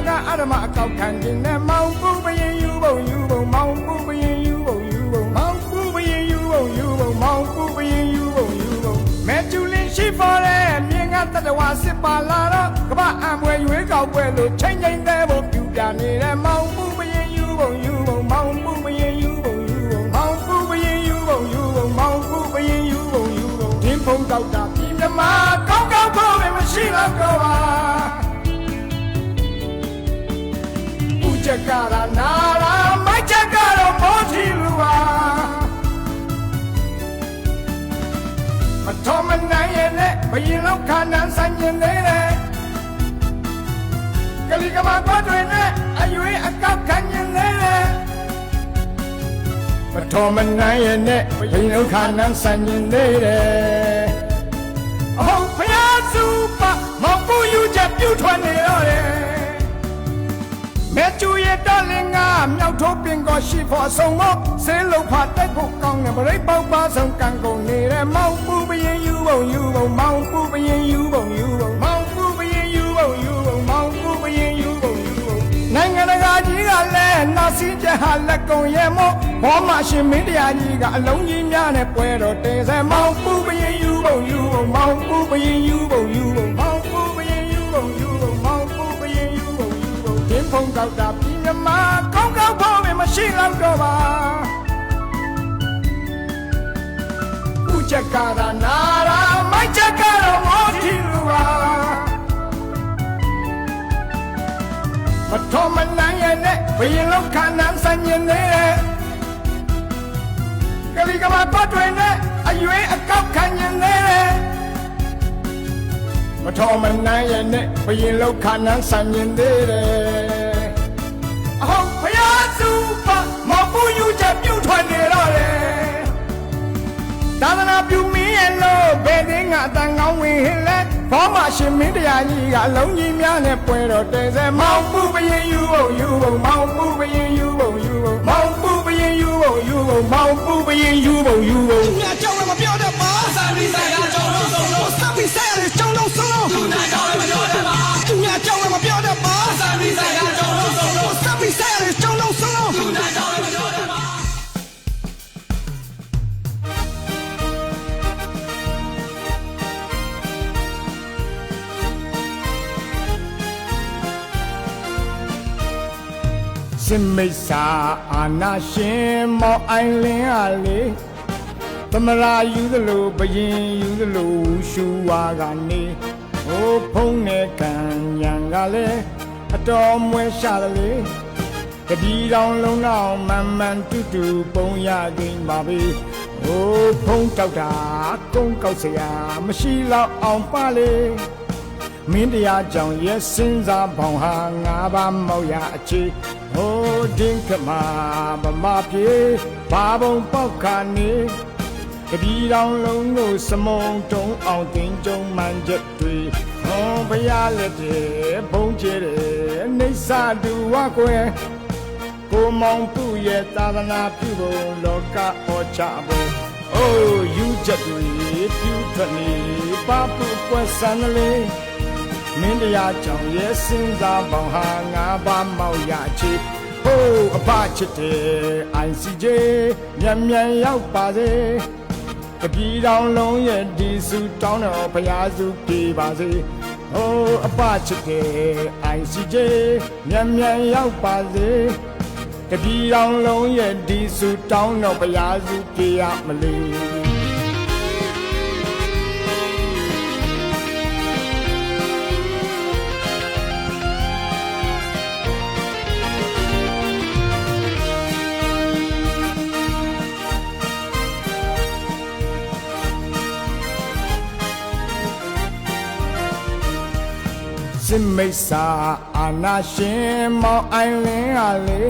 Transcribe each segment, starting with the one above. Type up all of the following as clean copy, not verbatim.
ကအာရမအကောက်ခံခြင်းနဲ့မောင်ပူပရင်ယူပုံမောင်ပူပရင်ယူပုံမောင်ပူပရင်ယူပုံမောင်ပူပရင်ယူပုံမဲကျူလင်းရှိဖော်တဲ့မြင်ကတတဝါစစ်ပါလာတော့ကပအံပွဲရွေးကောက်ပွဲလို့ချိန်ချိန်သေးဖို့ပြူပြနေတဲ့မောင်ပူပရင်ယူပုံမောင်ပူပရင်ယူပုံမောင်ပူပရင်ယူပုံမောင်ပူပရင်ယူပုံဒင်းဖုံတောက်တာပြည်မြမာကောင်းကောင်းဖို့ပဲမရှိတော့တော့ပါဦးချက်ကရာနာရာမိုက်ချက်ကတော့မောထီလူပါမတော်မနိုင်ရဲ့နဲ့ဘယင်လောက်ခါနန်းဆိုင်ရင်သေးတယ်ကလေးကမကွားတွေနဲ့အရွေးအကောက်ခံရင်သေးတယ်မတော်မနိုင်ရဲ့နဲ့ဘယင်လောက်ခါနန်းဆိုင်ရင်သေးတယ်အဟုတ်ဖျားစုပါမောင်ပူယူချက်ပြုတ်ထွက်နေတော့တယ်မဲကျူရဲ့တော်လင်ကမြောက်ထိုးပင်ကိုရှိဖို့အဆုံးမို့ဆေးလုံးဖာတိုက်ဖို့ကောင်းတယ်ဗရိတ်ပေါက်ပါဆုံးကံကုန်နေတဲ့မောင်ပူပရင်ယူပုံမောင်ပူပရင်ယူပုံမောင်ပူပရင်ယူပုံမောင်ပူပရင်ယူပုံနိုင်ငံတကာကြီးကလည်းနောက်စီးချက်ဟာလက်ကုံရဲ့မို့ဘောမရှင်မင်းတရားကြီးကအလုံးကြီးများနဲ့ပွဲတော်တဲဆဲမောင်ပူပရင်ယူပုံမောင်ပူပရင်ယူပုံမောင်ပူပရင်ယူပုံမောင်ပူပရင်ယူပုံဒင်းဖုံကောက်တာပြည်မြမာကောင်းကောင်းဖို့ပဲမရှိတော့တော့ပါဦးချက်ကရာနာရာမိုက်ချက်ကတော့မောထီလူပါမတော်မနိုင်ရဲ့နဲ့ဘယင်လောက်ခါနန်းဆိုင်ရင်သေးတယ်ကလေးကမပတ်တွင်နဲ့အရွေးအကောက်ခံရင်သေးတယ်မတော်မနိုင်ရဲ့နဲ့ဘယင်လောက်ခါနန်းဆိုင်ရင်သေးတယ်အဟုတ်ဖျားစုပါမောင်ပူယူချက်ပြုတ်ထွက်နေတော့တယ်သာသနာပြုမင်းရဲ့လို့ဘယ်သိငါတန်ကောင်းဝင်ဟင်လဲဘောမရှင်မင်းတရားကြီးကအလုံးကြီးများနဲ့ပွဲတော်တဲဆဲမောင်ပူပရင်ယူပုံမောင်ပူပရင်ယူပုံမောင်ပူပရင်ယူပုံမောင်ပူပရင်ယူပုံသူများကြောက်လည်းမပြောတတ်ပါစာပြီးဆိုင်ရာကြောက်လို့ဆုံးလို့စပ်ပြီးဆိုင်ရကြောက်လို့ဆုံးလို့သူများကြောက်လည်းမပြောတတ်ပါသူများကြောက်လည်းမပြောတတ်ပါစာပြီးဆိုင်ရာကြောက်လို့ဆုံးလို့စပ်ပြီးဆိုင်ရကြောက်လို့ဆုံးလို့သူများကြောက်လည်းမပြောတတ်ပါစင်မိတ်စာအာနာရှင်မောင်အိုင်လင်းအားလေသမရာယူသလိုဘယင်ယူသလိုရှူဝါကနေဟိုဖုံးနဲ့ကံညံကလည်းအတော်မွဲရှာတယ်လေတတိတောင်လုံးတော့မန်မန်တူတူပုံရသိမ်းပါပြီဟိုဖုံးတောက်တာကုန်းကောက်စရာမရှိတော့အောင်ပါလေမင်းတရားကြောင့်ရဲ့စင်စားပေါင်ဟာငါးပါးမောက်ရအခြေဟိုဒင်းကမာမမပြေဘာဘုံပေါက်ခါနေတပီတောင်လုံးကိုစမုံတုံးအောင်တင်ကြုံမှန်ချက်တွေဟောဘုရားလက်တည်းဘုံကျဲတယ်နေစာတူဝကွယ်ကိုမောင်သူ့ရဲ့သာသနာပြုဖို့လောကဟောချဖို့အိုးယူချက်တွေပြုထွက်နေပါပုကွယ်ဆန်းလေးမင်းတရားကြောင့်ရဲ့စင်စားပေါင်ဟာငါးပါးမောက်ရချေဟိုးအဖချစ်တဲ့ ICJ မြန်မြန်ရောက်ပါစေတပြည်တော်လုံးရဲ့ဒီစုတောင်းတော်ဘုရားစုပြေပါစေဟိုးအဖချစ်တဲ့ ICJ မြန်မြန်ရောက်ပါစေတပြည်တော်လုံးရဲ့ဒီစုတောင်းတော်ဘုရားစုပြေရမလို့စင်မိတ်စာအာနာရှင်မောင်အိုင်လင်းအားလေ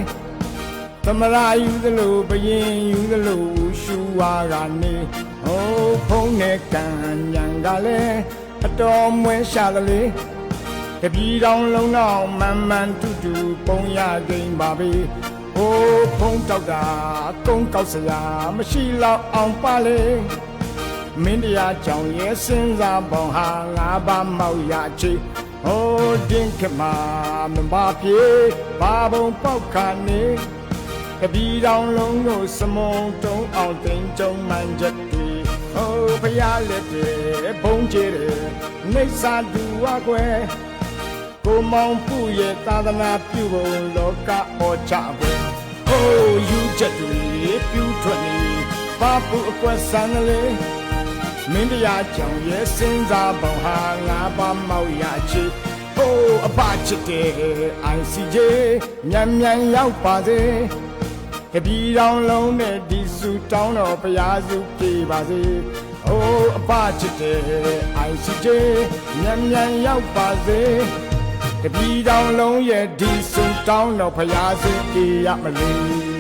သမရာယူသလိုဘယင်ယူသလိုရှူဝါကနေဟိုဖုံးနဲ့ကံညံကလည်းအတော်မွဲရှာတယ်လေတပြည်တော်လုံးတော့မန်မန်တူတူပုံရသိမ်းပါပြီဟိုဖုံးတောက်တာကုန်းကောက်စရာမရှိတော့အောင်ပါလေမင်းတရားကြောင့်ရဲ့စင်စားပေါင်ဟာငါးပါးမောက်ရချေဟ ဟိုတင်းခမမပါပြေဘာဘုံပေါက်ခါနေတပီတောင်လုံးကိုစမုံတုံးအောင်တင်ကြုံမှန်ချက်တီဟိုဖျားလက်တဲ့ဘုံကျဲတဲ့နေစာတူဝါကွယ်ကိုမောင်ပူရဲ့သာသနာပြုဖို့လောကဩချပွဲဟိုယူချက်တွေပြူထွက်နေဘာပူအကွက်ဆန်းလေးမင်းတရားကြောင့်ရဲ့စင်စားပေါင်းဟာငါးပါးမောက်ရချီဟိုအပချစ်တဲ့ ICJ မြန်မြန်ရောက်ပါစေတပီတောင်လုံးနဲ့ဒီစုတောင်းတော်ဘုရားစုပြေပါစေဟိုအပချစ်တဲ့ ICJ မြန်မြန်ရောက်ပါစေတပီတောင်လုံးရဲ့ဒီစုတောင်းတော်ဘုရားစုပြေရမလို့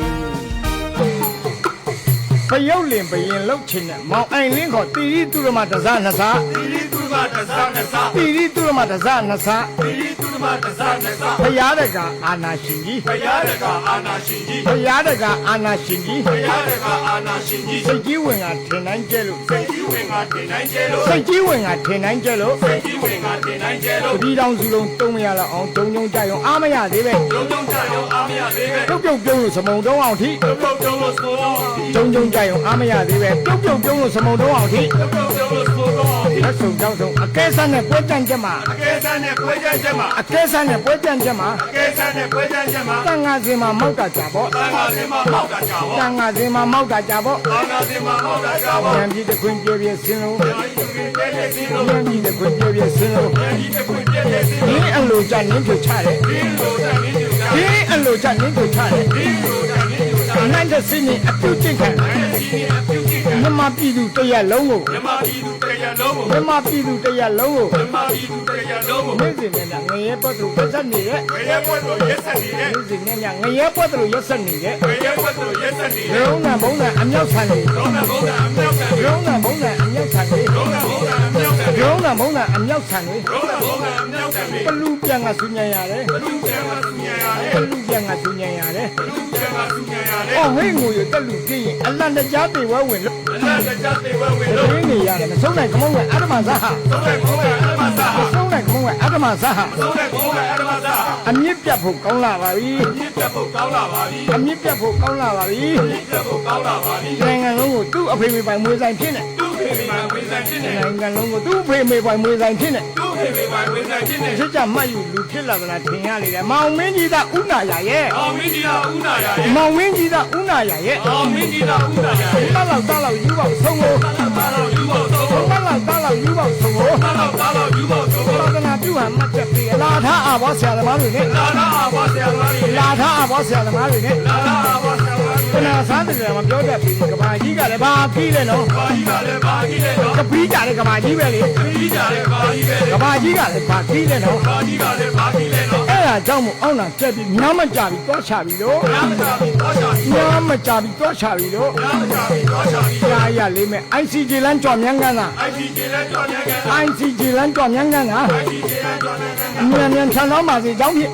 ပယုတ်လင်ဘရင်လှုပ်ချင်တဲ့မောင်အိုင်လင်းခေါ်တီရီသူရမတစားနှစ်စားတီရီသူရမတစားနှစ်စားတီရီသူရမတစားနှစ်စားတီရီသူရမတစားနှစ်စားဘုရားတကအာနာရှင်ကြီးဘုရားတကအာနာရှင်ကြီးဘုရားတကအာနာရှင်ကြီးဘုရားတကအာနာရှင်ကြီးစိတ်ကြီးဝင်ကထင်တိုင်းကျဲလို့စိတ်ကြီးဝင်ကထင်တိုင်းကျဲလို့စိတ်ကြီးဝင်ကထင်တိုင်းကျဲလို့စိတ်ကြီးဝင်ကထင်တိုင်းကျဲလို့ဒီတောင်စုလုံးတုံးမရတော့အောင်ဂျုံဂျုံကြရုံအားမရသေးပဲဂျုံဂျုံကြရုံအားမရသေးပဲပြုတ်ပြုတ်ပြုံးလို့စမုံတုံးအောင်ထိပြုတ်ပြုတ်ပြုံးလို့စမုံတုံးအောင်ထိဂျုံဂျုံကြရုံအားမရသေးပဲပြုတ်ပြုတ်ပြုံးလို့စမုံတုံးအောင်ထိပြုတ်ပြုတ်ပြုံးလို့စမုံတုံးအောင်ထိအဆုံကြောင်းဆုံးအကဲဆန်းနဲ့ပွဲကြမ်းချက်မှာအကဲဆန်းနဲ့ပွဲကြမ်းချက်မှာအကဲဆန်းနဲ့ပွဲကြမ်းချက်မှာအကဲဆန်းနဲ့ပွဲကြမ်းချက်မှာတန်ငါစင်မှာမောက်တာကြပေါ့တန်ငါစင်မှာမောက်တာကြပေါ့တန်ငါစင်မှာမောက်တာကြပေါ့တန်ငါစင်မှာမောက်တာကြပေါ့ဉာဏ်ကြီးတစ်ခွင်ပြည့်ပြည့်စင်းလို့ဉာဏ်ကြီးတစ်ခွင်ပြည့်ပြည့်စင်းလို့ဉာဏ်ကြီးတစ်ခွင်ပြည့်ပြည့်စင်းလို့ဒီအလိုကြနင်းပြချတယ်ဒီအလိုကြနင်းပြချတယ်ဒီအလိုကြနင်းပြချတယ်ဒီအလိုကြနင်းပြချတယ်နိုင်တဲ့စင်းနဲ့အပြုတ်ကျင့်ခံနိုင်တဲ့စင်းနဲ့အပြုတ်ကျင့်ခံမြမပြည်သူတရက်လုံးကိုမြမပြည်သူတရက်လုံးကိုမြမပြည်သူတရက်လုံးကိုမြမပြည်သူတရက်လုံးကိုနေ့စဉ်နဲ့ငရဲပွက်သူရက်ဆက်နေတဲ့ငရဲပွက်သူရက်ဆက်နေတဲ့နေ့စဉ်နဲ့ငရဲပွက်သူရက်ဆက်နေတဲ့ငရဲပွက်သူရက်ဆက်နေတဲ့ရုံးနဲ့ဘုံနဲ့အမြောက်ဆန်နေရုံးနဲ့ဘုံနဲ့အမြောက်ဆန်နေရုံးနဲ့ဘုံနဲ့အမြောက်ဆန်နေရုံးနဲ့ဘုံနဲ့အမြောက်ဆန်နေရုံးနဲ့ဘုံနဲ့အမြောက်ဆန်နေရုံးနဲ့ဘုံနဲ့အမြောက်ဆန်နေဘလူပြန်ကဆူညံရတယ်ဘလူပြန်ကဆူညံရတယ်ဘလူပြန်ကဆူညံရတယ်ဘလူပြန်ကဆူညံရတယ်အော်ဟိတ်ငိုရတက်လူကြည့်ရင်အလန့်တကြားတေဝဲဝင်လို့အလန့်တကြားတေဝဲဝင်လို့ရင်းနေရတယ်မဆုံးနိုင်ကမုန်းကအဓမ္မဇာဟာဆုံးနိုင်ကမုန်းကအဓမ္မဇာဟာဆုံးနိုင်ကမုန်းကအဓမ္မဇာဟာဆုံးနိုင်ကမုန်းကအဓမ္မဇာဟာအမြင့်ပြတ်ဖို့ကောင်းလာပါပြီအမြင့်ပြတ်ဖို့ကောင်းလာပါပြီအမြင့်ပြတ်ဖို့ကောင်းလာပါပြီအမြင့်ပြတ်ဖို့ကောင်းလာပါပြီနိုင်ငံလုံးကိုသူ့အဖေမေပိုင်မွေးဆိုင်ဖြစ်နေသူ့အဖေမေပိုင်မွေးဆိုင်ဖြစ်နေနိုင်ငံလုံးကိုသူ့အဖေမေပိုင်မွေးဆိုင်ဖြစ်နေသူ့အဖေမေပိုင်မွေးဆိုင်ဖြစ်နေစစ်ကြမှတ်ယူလူဖြစ်လာသလားထင်ရလေတယ်မောင်မင်းကြီးသားဥနာရရဲ့မောင်မင်းကြီးသားဥနာရရဲ့မောင်မင်းကြီးသားဥနာရရဲ့မောင်မင်းကြီးသားဥနာရရဲ့တာလောက်ယူပေါဆုံးကိုတာလောက်ယူပေါဆုံးကိုတာလောက်ယူပေါဆုံးကိုတာလောက်ယူပေါဆုံးကိုသာသနာပြုဟန်မှတ်ချက်ပေးလာထားအဘောဆရာသမားတွေနဲ့လာထားအဘောဆရာသမားတွေလာထားအဘောဆရာသမားတွေနဲ့လာထားအဘောဆရာသမားတွေကနာစားတယ်မပြောတတ်ဘူးကဘာကြီးကလည်းဘာခီးလဲနော်ကဘာကြီးကလည်းဘာခီးလဲနော်ကပီးကြတယ်ကဘာကြီးပဲလေကပီးကြတယ်ကဘာကြီးပဲကဘာကြီးကလည်းဘာခီးလဲနော်ကဘာကြီးကလည်းဘာခီးလဲနော်အဲ့ဒါကြောင့်မို့အောင်းလာကျက်ပြီးညမကြပြီးတော့ချပြီးလို့ညမကြပြီးတော့ချပြီးညမကြပြီးတော့ချပြီးလို့ညမကြပြီးတော့ချပြီးရာရလေးမဲ့ ICJ လမ်းကြော်မြန်းကန်းတာ ICJ လမ်းကြော်မြန်းကန်းတာ ICJ လမ်းကြော်မြန်းကန်းတာ ICJ လမ်းကြော်မြန်းကန်းတာမြန်မြန်ထန်တော်ပါစေကြောင်းဖြစ်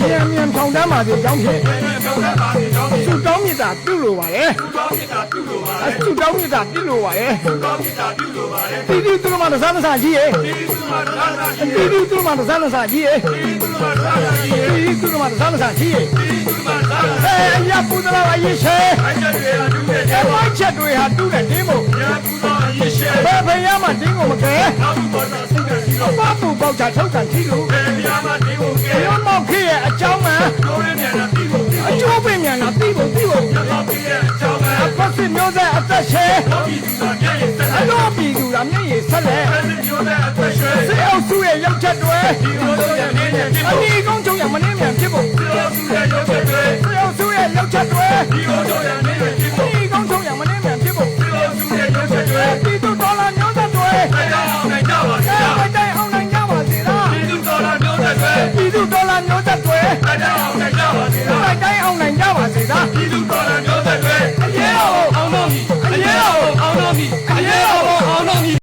မြန်မြန်ထောင်တန်းပါစေကြောင်းဖြစ်သူတောင်းမြတ်တာပြုလို့ပါလေသူတောင်းမြတ်တာပြုလို့ပါလေတီတီသူမတစားတစားကြီးရဲ့တီတီသူမတစားတစားကြီးရဲ့တီတီသူမတစားတစားကြီးရဲ့ရပူတော်အရေးရှဲမိုက်ချက်တွေဟာတူးတဲ့တင်းမို့ဘယ်ဖယားမှတင်းကိုမကဲဘာပူပေါချထုတ်ကန်ကြည့်လို့ရောမောက်ခေရဲ့အကြောင်းမှအကျိုးပင်မြန်လာပြီးဖို့အဖက်စစ်မျိုးဆက်အသက်ရှဲအတော့ပြည်သူကမျက်ရည်ဆက်လက်စေအုပ်စုရဲ့ရောက်ချက်တွေအနီးကုန်းချုံရမနှင်းမြန်ဖြစ်ဖို့စေအုပ်စုရဲ့ရောက်ချက်တွေ